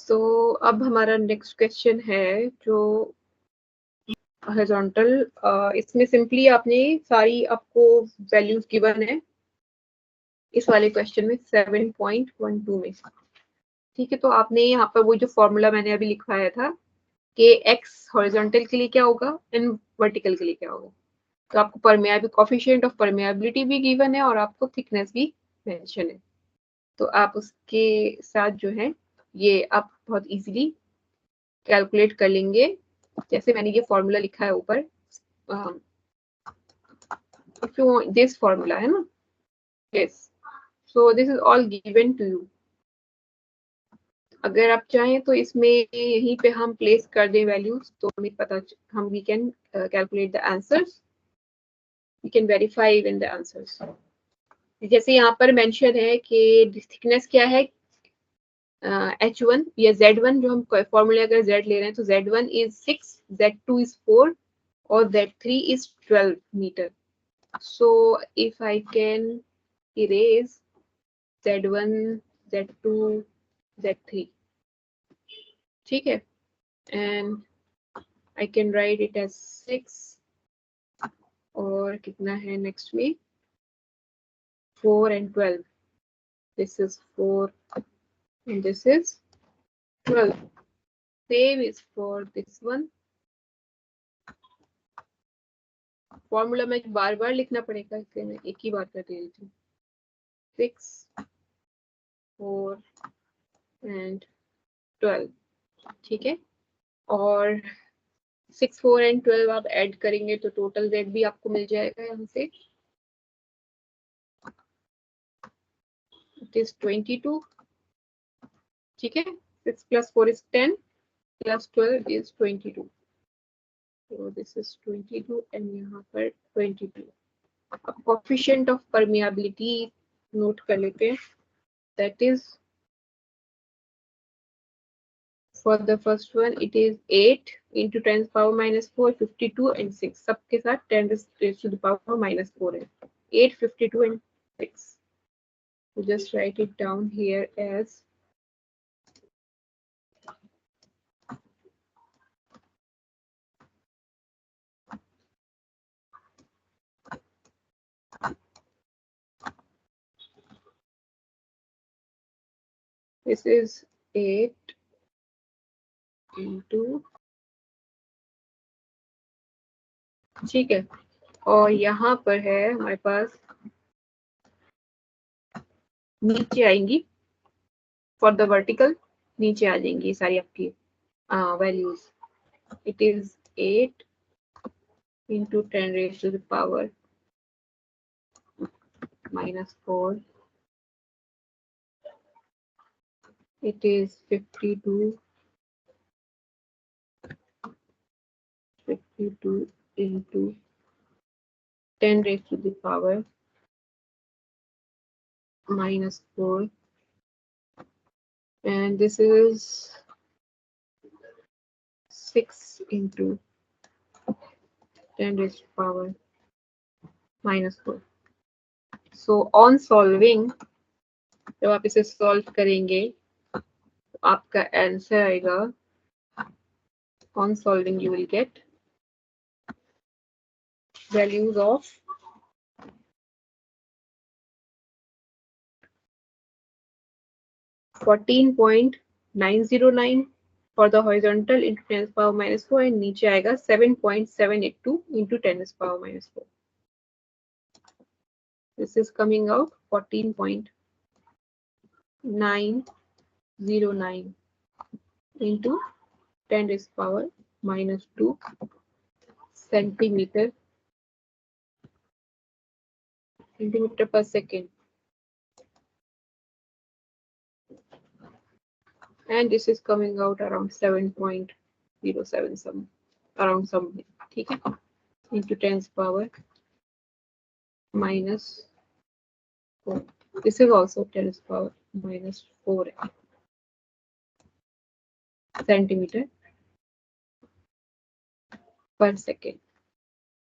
तो अब हमारा नेक्स्ट क्वेश्चन है जो हॉरिजॉन्टल, इसमें सिंपली आपने सारी आपको वैल्यूज गिवन है इस वाले क्वेश्चन में 7.12 में। ठीक है, तो आपने यहाँ पर वो जो फॉर्मूला मैंने अभी लिखवाया था कि x हॉरिजॉन्टल के लिए क्या होगा एंड वर्टिकल के लिए क्या होगा, तो आपको परमेबिलिटी कोफिशिएंट ऑफ परमेबिलिटी भी गिवन है और आपको थिकनेस भी मेंशन है। तो आप उसके साथ जो है ये आप बहुत इजीली कैलकुलेट कर लेंगे, जैसे मैंने ये फॉर्मूला लिखा है ऊपर, इफ यू दिस फॉर्मूला है ना, yes, so this is all given to you. अगर आप चाहें तो इसमें यहीं पे हम प्लेस कर दें वैल्यूज, तो हमें पता हम we can calculate the answers, we can verify even the answers. जैसे यहाँ पर मेंशन है कि थिकनेस क्या है H1 या Z1, जो हम फॉर्मूले अगर Z ले रहे हैं तो Z1 इज 6, Z2 इज 4 और Z3 इज 12 मीटर। So if I can erase Z1, Z2, Z3, ठीक है, and I can write it as 6 और कितना है नेक्स्ट में 4 and 12, this is 4 and this is 12, same is for this one। Formula में बार बार लिखना पड़ेगा, इसलिए मैं एक ही बार कर दे रही थी, 6, 4 and 12, ठीक है, और 6, 4 and 12 आप ऐड करेंगे तो टोटल Z भी आपको मिल जाएगा यहाँ से, इट इज 22, ठीक है, 6 plus 4 is 10 plus 12 is 22, so this is 22 and यहाँ पर 22। अब कोफिशिएंट ऑफ परमिएबिलिटी नोट कर लेते हैं, that is for the first one it is 8 into 10 power minus 4, 52 and 6, सबके साथ 10 raised to the power minus 4 है, 8, 52 and 6, so just write it down here as this is 8 into, ठीक है, और यहाँ पर है हमारे पास नीचे आएंगी फॉर द वर्टिकल, नीचे आ जाएंगी सारी आपकी values, it is 8 into 10 raised to the power minus 4, it is 52 into 10 raised to the power minus 4, and this is 6 into 10 raised to the power minus 4। so on solving, जब आप इसे solve करेंगे तो आपका आंसर आएगा, on solving you will get values of 14.909 for the horizontal into 10 to the power minus 4 and नीचे आएगा 7.782 into 10 to the power minus 4। This is coming out 14.909 into 10 to the power minus 2 centimeter per second, and this is coming out around 7.07 some, around something, ठीक है, into 10 to the power minus 4, this is also 10 to the power minus 4 centimeter per second।